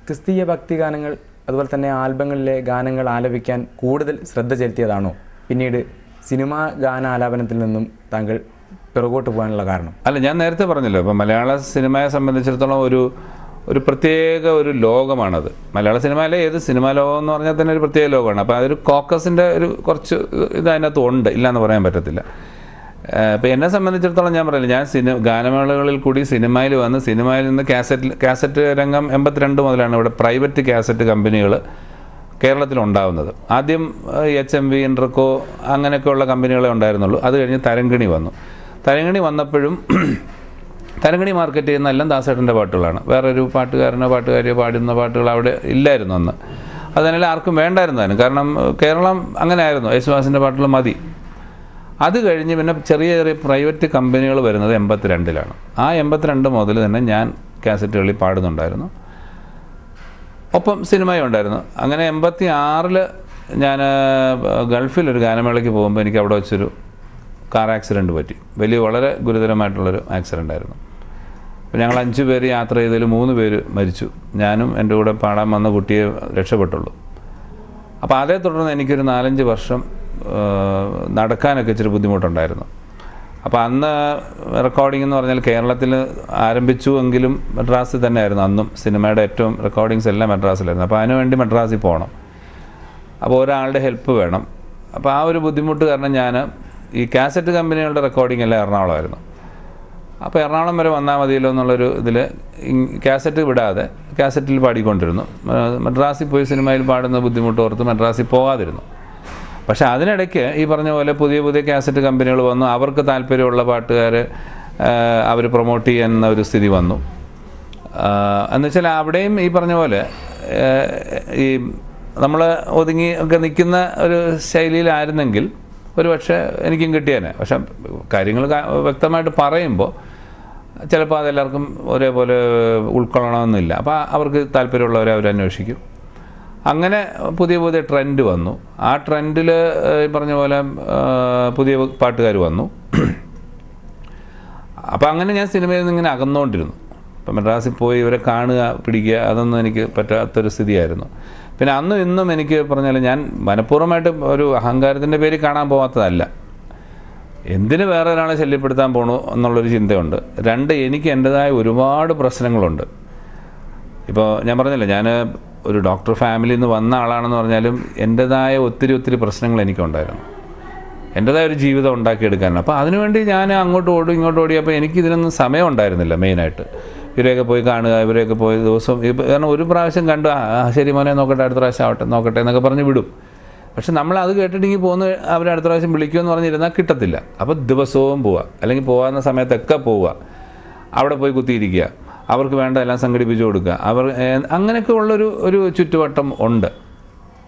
ക്രിസ്തീയ ഭക്തിഗാനങ്ങൾ അതുപോലെ തന്നെ ആൽബങ്ങളിലെ ഗാനങ്ങൾ ആലപിക്കാൻ കൂടുതൽ ശ്രദ്ധ ചെലുത്തിയതാണോ പിന്നീട് സിനിമാ ഗാനാലാപനത്തിൽ നിന്നും താങ്കൾ പിറകോട്ട് പോകാനുള്ള കാരണം? അല്ല, ഞാൻ നേരത്തെ പറഞ്ഞല്ലോ, ഇപ്പോൾ മലയാള സിനിമയെ സംബന്ധിച്ചിടത്തോളം ഒരു പ്രത്യേക ഒരു ലോകമാണത്. മലയാള സിനിമയിലെ ഏത് സിനിമാ ലോകം എന്ന് പറഞ്ഞാൽ തന്നെ ഒരു പ്രത്യേക ലോകമാണ്. അപ്പോൾ അതൊരു കോക്കസിൻ്റെ ഒരു കുറച്ച് ഇത് അതിനകത്ത് ഉണ്ട്, ഇല്ലയെന്ന് പറയാൻ പറ്റത്തില്ല. ഇപ്പോൾ എന്നെ സംബന്ധിച്ചിടത്തോളം ഞാൻ പറയില്ല, ഞാൻ ഗാനമേളകളിൽ കൂടി സിനിമയിൽ വന്ന് സിനിമയിൽ നിന്ന് കാസറ്റ് രംഗം 82 മുതലാണ് ഇവിടെ പ്രൈവറ്റ് കാസറ്റ് കമ്പനികൾ കേരളത്തിലുണ്ടാവുന്നത്. ആദ്യം HMV, ഇൻട്രക്കോ അങ്ങനെയൊക്കെയുള്ള കമ്പനികളെ ഉണ്ടായിരുന്നുള്ളൂ. അത് കഴിഞ്ഞ് തരങ്കിണി വന്നു. തരങ്കിണി വന്നപ്പോഴും തരങ്കിണി മാർക്കറ്റ് ചെയ്യുന്ന എല്ലാം ദാസേട്ടൻ്റെ പാട്ടുകളാണ്. വേറൊരു പാട്ടുകാരിയോ പാടുന്ന പാട്ടുകൾ അവിടെ ഇല്ലായിരുന്നു അന്ന്. അതിനെല്ലാം ആർക്കും വേണ്ടായിരുന്നതിന്. കാരണം കേരളം അങ്ങനെ ആയിരുന്നു, യേശുദാസിൻ്റെ പാട്ടുകൾ മതി. അത് കഴിഞ്ഞ് പിന്നെ ചെറിയ ചെറിയ പ്രൈവറ്റ് കമ്പനികൾ വരുന്നത് 82-ലാണ്. ആ 82 മുതൽ തന്നെ ഞാൻ കാസറ്റുകളിൽ പാടുന്നുണ്ടായിരുന്നു, ഒപ്പം സിനിമയും ഉണ്ടായിരുന്നു. അങ്ങനെ 86-ൽ ഞാൻ ഗൾഫിലൊരു ഗാനമേളയ്ക്ക് പോകുമ്പോൾ എനിക്ക് അവിടെ വെച്ചൊരു കാർ ആക്സിഡൻറ്റ് പറ്റി. വളരെ ഗുരുതരമായിട്ടുള്ളൊരു ആക്സിഡൻ്റ് ആയിരുന്നു. അപ്പോൾ ഞങ്ങൾ 5 പേര് യാത്ര ചെയ്തതിൽ 3 പേര് മരിച്ചു. ഞാനും എൻ്റെ കൂടെ പാടാൻ വന്ന കുട്ടിയെ രക്ഷപ്പെട്ടുള്ളൂ. അപ്പോൾ അതേ തുടർന്ന് എനിക്കൊരു 4-5 വർഷം നടക്കാനൊക്കെ ഇച്ചിരി ബുദ്ധിമുട്ടുണ്ടായിരുന്നു. അപ്പോൾ അന്ന് റെക്കോർഡിംഗ് എന്ന് പറഞ്ഞാൽ കേരളത്തിൽ ആരംഭിച്ചു എങ്കിലും മദ്രാസിൽ തന്നെയായിരുന്നു അന്നും. സിനിമയുടെ ഏറ്റവും റെക്കോർഡിങ്സ് എല്ലാം മദ്രാസിലായിരുന്നു. അപ്പോൾ അതിനുവേണ്ടി മദ്രാസിൽ പോകണം. അപ്പോൾ ഒരാളുടെ ഹെൽപ്പ് വേണം. അപ്പോൾ ആ ഒരു ബുദ്ധിമുട്ട് കാരണം ഞാൻ ഈ കാസറ്റ് കമ്പനികളുടെ റെക്കോർഡിംഗ് എല്ലാം എറണാകുളമായിരുന്നു. അപ്പോൾ എറണാകുളം വരെ വന്നാൽ മതിയല്ലോ എന്നുള്ളൊരു ഇതിൽ കാസറ്റ് വിടാതെ കാസറ്റിൽ പാടിക്കൊണ്ടിരുന്നു. മദ്രാസിൽ പോയി സിനിമയിൽ പാടുന്ന ബുദ്ധിമുട്ട് ഓർത്ത് മദ്രാസിൽ പോകാതിരുന്നു. പക്ഷേ അതിനിടയ്ക്ക് ഈ പറഞ്ഞ പോലെ പുതിയ പുതിയ കാസറ്റ് കമ്പനികൾ വന്നു. അവർക്ക് താല്പര്യമുള്ള പാട്ടുകാർ അവർ പ്രൊമോട്ട് ചെയ്യുന്ന ഒരു സ്ഥിതി വന്നു. എന്നുവെച്ചാൽ അവിടെയും ഈ പറഞ്ഞ പോലെ ഈ നമ്മൾ ഒതുങ്ങി ഒക്കെ നിൽക്കുന്ന ഒരു ശൈലിയിലായിരുന്നെങ്കിൽ ഒരു പക്ഷേ എനിക്കും കിട്ടിയേനെ. പക്ഷെ കാര്യങ്ങൾ വ്യക്തമായിട്ട് പറയുമ്പോൾ ചിലപ്പോൾ അതെല്ലാവർക്കും ഒരേപോലെ ഉൾക്കൊള്ളണമെന്നില്ല. അപ്പോൾ അവർക്ക് താല്പര്യമുള്ളവരെ അവരന്വേഷിക്കും. അങ്ങനെ പുതിയ പുതിയ ട്രെൻഡ് വന്നു. ആ ട്രെൻഡിൽ ഈ പറഞ്ഞ പോലെ പുതിയ പാട്ടുകാർ വന്നു. അപ്പോൾ അങ്ങനെ ഞാൻ സിനിമയിൽ നിന്ന് ഇങ്ങനെ അകന്നുകൊണ്ടിരുന്നു. ഇപ്പം മദ്രാസിൽ പോയി ഇവരെ കാണുക, പിടിക്കുക, അതൊന്നും എനിക്ക് പറ്റാത്തൊരു സ്ഥിതിയായിരുന്നു. പിന്നെ അന്നും ഇന്നും എനിക്ക് പറഞ്ഞാൽ ഞാൻ മനഃപൂർവ്വമായിട്ട് ഒരു അഹങ്കാരത്തിൻ്റെ പേര് കാണാൻ പോകാത്തതല്ല. എന്തിന് വേറെ ഒരാളെ ശല്യപ്പെടുത്താൻ പോകണു എന്നുള്ളൊരു ചിന്തയുണ്ട്. 2, എനിക്ക് എൻ്റെതായ ഒരുപാട് പ്രശ്നങ്ങളുണ്ട്. ഇപ്പോൾ ഞാൻ പറഞ്ഞില്ല, ഞാൻ ഒരു ഡോക്ടർ ഫാമിലിയിൽ നിന്ന് വന്ന ആളാണെന്ന് പറഞ്ഞാലും എൻ്റെതായ ഒത്തിരി പ്രശ്നങ്ങൾ എനിക്കുണ്ടായിരുന്നു. എൻ്റെതായ ഒരു ജീവിതം ഉണ്ടാക്കിയെടുക്കാനാണ്. അപ്പോൾ അതിനുവേണ്ടി ഞാൻ അങ്ങോട്ട് ഓടും ഇങ്ങോട്ട് ഓടി. അപ്പോൾ എനിക്കിതിനൊന്നും സമയം ഉണ്ടായിരുന്നില്ല. മെയിനായിട്ട് ഇവരെയൊക്കെ പോയി കാണുക, ഇവരെയൊക്കെ പോയി ദിവസം കാരണം ഒരു പ്രാവശ്യം കണ്ടു, ശരി മോനെ നോക്കട്ടെ, അടുത്ത പ്രാവശ്യം ആവട്ടെ നോക്കട്ടെ എന്നൊക്കെ പറഞ്ഞ് വിടും. പക്ഷെ നമ്മൾ അത് കേട്ടിട്ടെങ്കിൽ പോകുന്ന അവർ അടുത്ത പ്രാവശ്യം വിളിക്കുമെന്ന് പറഞ്ഞിരുന്നാൽ കിട്ടത്തില്ല. അപ്പോൾ ദിവസവും പോവുക, അല്ലെങ്കിൽ പോകാവുന്ന സമയത്തൊക്കെ പോവുക, അവിടെ പോയി കുത്തിയിരിക്കുക, അവർക്ക് വേണ്ട എല്ലാം സംഘടിപ്പിച്ചു കൊടുക്കുക. അങ്ങനെയൊക്കെ ഉള്ളൊരു ചുറ്റുവട്ടം ഉണ്ട്,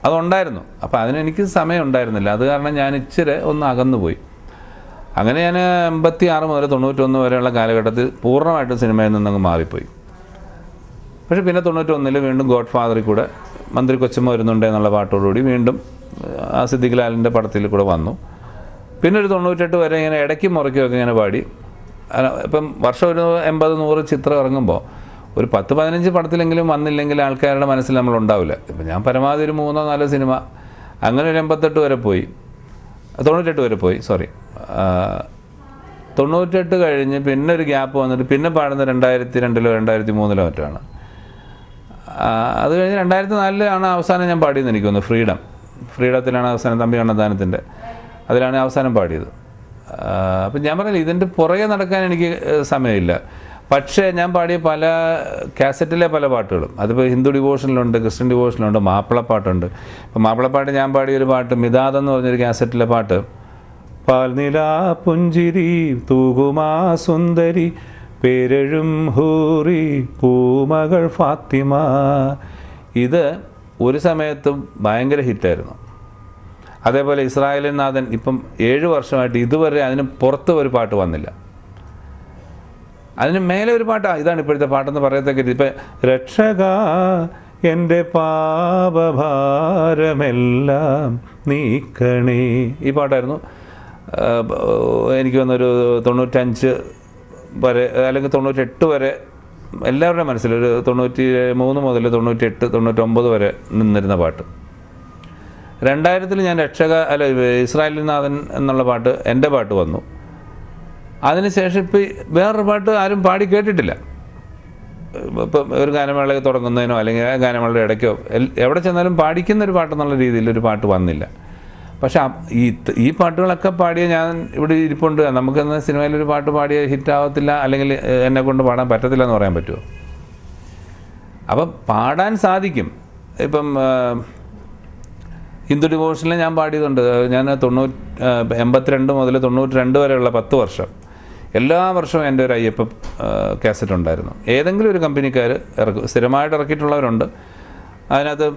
അതുണ്ടായിരുന്നു. അപ്പോൾ അതിനെനിക്ക് സമയം ഉണ്ടായിരുന്നില്ല. അത് കാരണം ഞാൻ ഇച്ചിരി ഒന്ന് അകന്നുപോയി. അങ്ങനെ ഞാൻ 86 മുതൽ 91 വരെയുള്ള കാലഘട്ടത്തിൽ പൂർണ്ണമായിട്ടും സിനിമയിൽ നിന്നങ്ങ് മാറിപ്പോയി. പക്ഷേ പിന്നെ 91-ൽ വീണ്ടും ഗോഡ് ഫാദറിൽ കൂടെ മന്ത്രി കൊച്ചമ്മ വരുന്നുണ്ട് എന്നുള്ള പാട്ടോടുകൂടി വീണ്ടും സിദ്ദിഖ് ലാലിൻ്റെ പടത്തിൽ കൂടെ വന്നു. പിന്നെ ഒരു 98 വരെ ഇങ്ങനെ ഇടയ്ക്കും മുറയ്ക്കുമൊക്കെ ഇങ്ങനെ പാടി. ഇപ്പം വർഷം ഒരു 80-100 ചിത്രം ഇറങ്ങുമ്പോൾ ഒരു 10-15 പടത്തിലെങ്കിലും വന്നില്ലെങ്കിൽ ആൾക്കാരുടെ മനസ്സിൽ നമ്മളുണ്ടാവില്ല. ഇപ്പം ഞാൻ പരമാവധി ഒരു 3-4 സിനിമ, അങ്ങനെ ഒരു 88 വരെ പോയി, 98 വരെ പോയി, 98 കഴിഞ്ഞ് പിന്നെ ഒരു ഗ്യാപ്പ് വന്നിട്ട് പിന്നെ പാടുന്ന 2002-ലോ 2003-ലോ മറ്റാണ്. അത് കഴിഞ്ഞ് 2004-ലാണ് അവസാനം ഞാൻ പാടിയെന്ന് എനിക്ക് തോന്നുന്നു. ഫ്രീഡത്തിലാണ് അവസാനം, തമ്പി കണ്ണന്താനത്തിൻ്റെ അതിലാണ് അവസാനം പാടിയത്. അപ്പം ഞാൻ പറഞ്ഞില്ല, ഇതിൻ്റെ പുറകെ നടക്കാൻ എനിക്ക് സമയമില്ല. പക്ഷേ ഞാൻ പാടിയ പല കാസറ്റിലെ പല പാട്ടുകളും, അതിപ്പോൾ ഹിന്ദു ഡിവോഷനിലുണ്ട്, ക്രിസ്ത്യൻ ഡിവോഷനിലുണ്ട്, മാപ്പിളപ്പാട്ടുണ്ട്. ഇപ്പം മാപ്പിളപ്പാട്ട് ഞാൻ പാടിയൊരു പാട്ട് മിതാദെന്ന് പറഞ്ഞൊരു കാസറ്റിലെ പാട്ട്, പാൽനിലാ പുഞ്ചിരി തൂകുമാ സുന്ദരി പേരഴും ഹൂറി പൂമകൾ ഫാത്തിമ, ഇത് ഒരു സമയത്തും ഭയങ്കര ഹിറ്റായിരുന്നു. അതേപോലെ ഇസ്രായേലിൻ നാഥൻ ഇപ്പം 7 വർഷമായിട്ട് ഇതുവരെ അതിന് പുറത്ത് ഒരു പാട്ട് വന്നില്ല. അതിന് മേലെ ഒരു പാട്ടാണ്, ഇതാണ് ഇപ്പോഴത്തെ പാട്ടെന്ന് പറയത്തക്ക. ഇപ്പം രക്ഷക എൻ്റെ പാപഭാരമെല്ലാം നീക്കണേ, ഈ പാട്ടായിരുന്നു. എനിക്ക് വന്നൊരു 95 വരെ അല്ലെങ്കിൽ 98 വരെ എല്ലാവരുടെയും മനസ്സിലൊരു 93 മുതൽ 98, 99 വരെ നിന്നിരുന്ന പാട്ട്. 2000 ഞാൻ ഇസ്രായേലിൽ നാഥൻ എന്നുള്ള പാട്ട് എൻ്റെ പാട്ട് വന്നു. അതിനുശേഷം ഇപ്പം വേറൊരു പാട്ട് ആരും പാടി കേട്ടിട്ടില്ല. ഇപ്പം ഒരു ഗാനമേള തുടങ്ങുന്നതിനോ അല്ലെങ്കിൽ ഗാനമേളയുടെ ഇടയ്ക്കോ എവിടെ ചെന്നാലും പാടിക്കുന്നൊരു പാട്ടെന്നുള്ള രീതിയിലൊരു പാട്ട് വന്നില്ല. പക്ഷെ ഈ പാട്ടുകളൊക്കെ പാടിയ ഞാൻ ഇവിടെ ഇരിപ്പുണ്ട്. നമുക്കെന്ന് സിനിമയിലൊരു പാട്ട് പാടിയ ഹിറ്റാവത്തില്ല അല്ലെങ്കിൽ എന്നെ കൊണ്ട് പാടാൻ പറ്റത്തില്ല എന്ന് പറയാൻ പറ്റുമോ? അപ്പം പാടാൻ സാധിക്കും. ഇപ്പം ഹിന്ദു ഡിവോഷനിൽ ഞാൻ പാടിയതുണ്ട്. ഞാൻ 82 മുതൽ 92 വരെയുള്ള 10 വർഷം എല്ലാ വർഷവും എൻ്റെ ഒരു അയ്യപ്പ കാസറ്റ് ഉണ്ടായിരുന്നു. ഏതെങ്കിലും ഒരു കമ്പനിക്കാർ സ്ഥിരമായിട്ട് ഇറക്കിയിട്ടുള്ളവരുണ്ട്. അതിനകത്ത്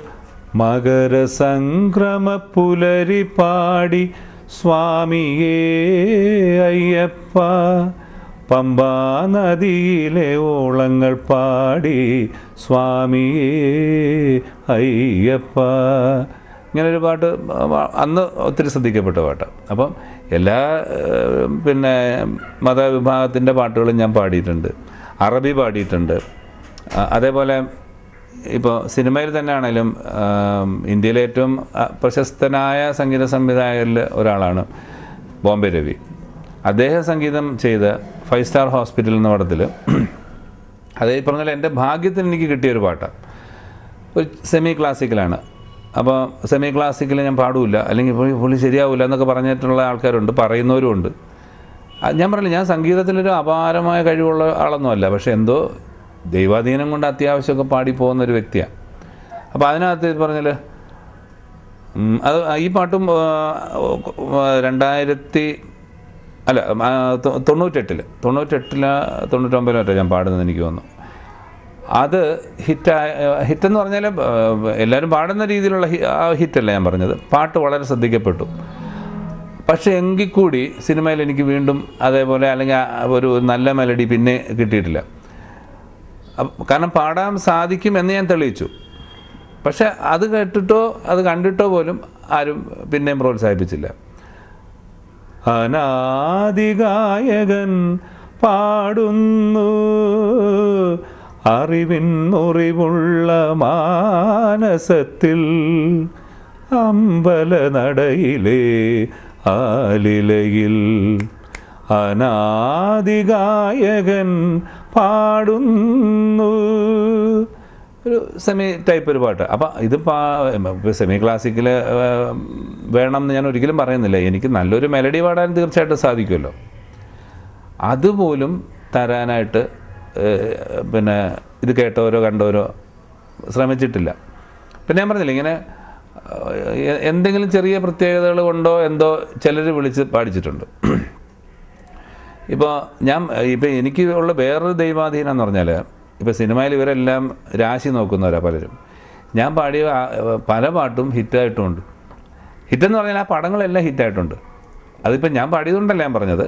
മകരസംക്രമ പുലരി പാടി സ്വാമിയേ അയ്യപ്പ, പമ്പാ നദിയിലെ ഓളങ്ങൾ പാടി സ്വാമിയേ അയ്യപ്പ, ഇങ്ങനൊരു പാട്ട് അന്ന് ഒത്തിരി ശ്രദ്ധിക്കപ്പെട്ട പാട്ട്. അപ്പം എല്ലാ മതവിഭാഗത്തിൻ്റെ പാട്ടുകളും ഞാൻ പാടിയിട്ടുണ്ട്. അറബി പാടിയിട്ടുണ്ട്. അതേപോലെ ഇപ്പോൾ സിനിമയിൽ തന്നെ ആണെങ്കിലും ഇന്ത്യയിലെ ഏറ്റവും പ്രശസ്തനായ സംഗീത സംവിധായകരിൽ ഒരാളാണ് ബോംബെ രവി. അദ്ദേഹം സംഗീതം ചെയ്ത 5 സ്റ്റാർ ഹോസ്പിറ്റൽ എന്ന പടത്തിൽ അതേ പറഞ്ഞാൽ എൻ്റെ ഭാഗ്യത്തിന് എനിക്ക് കിട്ടിയൊരു പാട്ടാണ്. ഒരു സെമി ക്ലാസിക്കലാണ്. അപ്പോൾ സെമി ക്ലാസിക്കൽ ഞാൻ പാടില്ല, അല്ലെങ്കിൽ പുള്ളി ശരിയാവില്ല എന്നൊക്കെ പറഞ്ഞിട്ടുള്ള ആൾക്കാരുണ്ട്, പറയുന്നവരുമുണ്ട്. ഞാൻ പറഞ്ഞില്ല, ഞാൻ സംഗീതത്തിലൊരു അപാരമായ കഴിവുള്ള ആളൊന്നുമല്ല. പക്ഷേ എന്തോ ദൈവാധീനം കൊണ്ട് അത്യാവശ്യമൊക്കെ പാടിപ്പോകുന്നൊരു വ്യക്തിയാണ്. അപ്പോൾ അതിനകത്ത് പറഞ്ഞാൽ ഈ പാട്ടും 98 99 ഞാൻ പാടുന്നത് എനിക്ക് തോന്നുന്നു. അത് ഹിറ്റെന്ന് പറഞ്ഞാൽ എല്ലാവരും പാടുന്ന രീതിയിലുള്ള ഹിറ്റല്ല ഞാൻ പറഞ്ഞത്. പാട്ട് വളരെ ശ്രദ്ധിക്കപ്പെട്ടു. പക്ഷേ എങ്കിൽ കൂടി സിനിമയിൽ എനിക്ക് വീണ്ടും അതേപോലെ അല്ലെങ്കിൽ ഒരു നല്ല മെലഡി പിന്നെ കിട്ടിയിട്ടില്ല. കാരണം പാടാൻ സാധിക്കും എന്ന് ഞാൻ തെളിയിച്ചു. പക്ഷെ അത് കേട്ടിട്ടോ അത് കണ്ടിട്ടോ പോലും ആരും പിന്നെയും പ്രോത്സാഹിപ്പിച്ചില്ല. അനാദിഗായകൻ പാടുന്നു അറിവിൻ മുറിവുള്ള മാനസത്തിൽ, അമ്പലനടയിലെ ആലിലയിൽ അനാദിഗായകൻ പാടുന്നു. ഒരു സെമി ടൈപ്പ് ഒരു പാട്ട്. അപ്പം ഇത് സെമി ക്ലാസിക്കൽ വേണം എന്ന് ഞാൻ ഒരിക്കലും പറയുന്നില്ല. എനിക്ക് നല്ലൊരു മെലഡി പാടാൻ തീർച്ചയായിട്ടും സാധിക്കുമല്ലോ. അതുപോലും തരാനായിട്ട് ഇത് കേട്ടവരോ കണ്ടവരോ ശ്രമിച്ചിട്ടില്ല. പിന്നെ ഞാൻ പറഞ്ഞില്ല, ഇങ്ങനെ എന്തെങ്കിലും ചെറിയ പ്രത്യേകതകൾ കൊണ്ടോ എന്തോ ചിലർ വിളിച്ച് പാടിച്ചിട്ടുണ്ട്. ഇപ്പോൾ എനിക്ക് ഉള്ള വേറൊരു ദൈവാധീനം എന്ന് പറഞ്ഞാൽ, ഇപ്പോൾ സിനിമയിൽ ഇവരെല്ലാം രാശി നോക്കുന്നവരാണ് പലരും. ഞാൻ പാടിയ പല പാട്ടും ഹിറ്റായിട്ടുമുണ്ട്. ഹിറ്റെന്ന് പറഞ്ഞാൽ ആ പടങ്ങളെല്ലാം ഹിറ്റായിട്ടുണ്ട്. അതിപ്പോൾ ഞാൻ പാടിയതുകൊണ്ടല്ല ഞാൻ പറഞ്ഞത്.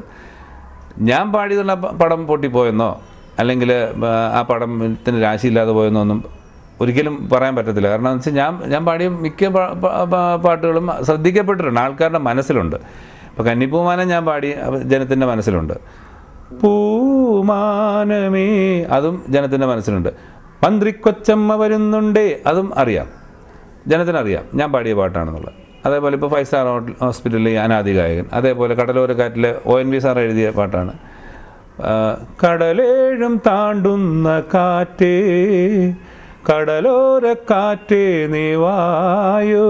ഞാൻ പാടിയതുള്ള പടം പൊട്ടിപ്പോയെന്നോ അല്ലെങ്കിൽ ആ പടത്തിന് രാശിയില്ലാതെ പോയെന്നോ ഒന്നും ഒരിക്കലും പറയാൻ പറ്റത്തില്ല. കാരണം എന്ന് വെച്ചാൽ ഞാൻ പാടിയ മിക്ക പാട്ടുകളും ശ്രദ്ധിക്കപ്പെട്ടിട്ടുണ്ട്, ആൾക്കാരുടെ മനസ്സിലുണ്ട്. ഇപ്പോൾ കന്നിപ്പൂമാനം ഞാൻ പാടി ജനത്തിൻ്റെ മനസ്സിലുണ്ട്. പൂമാനമേ അതും ജനത്തിൻ്റെ മനസ്സിലുണ്ട്. മന്ത്രിക്കൊച്ചമ്മ വരുന്നുണ്ടേ അതും അറിയാം, ജനത്തിനറിയാം ഞാൻ പാടിയ പാട്ടാണെന്നുള്ളത്. അതേപോലെ ഇപ്പോൾ 5 സ്റ്റാർ ഹോസ്പിറ്റലിൽ അനാദിഗായകൻ, അതേപോലെ കടലോരക്കാറ്റിലെ ONV സാർ എഴുതിയ പാട്ടാണ്. കടലേഴും താണ്ടുന്ന കാറ്റേ കടലോരക്കാറ്റേ നീ വായോ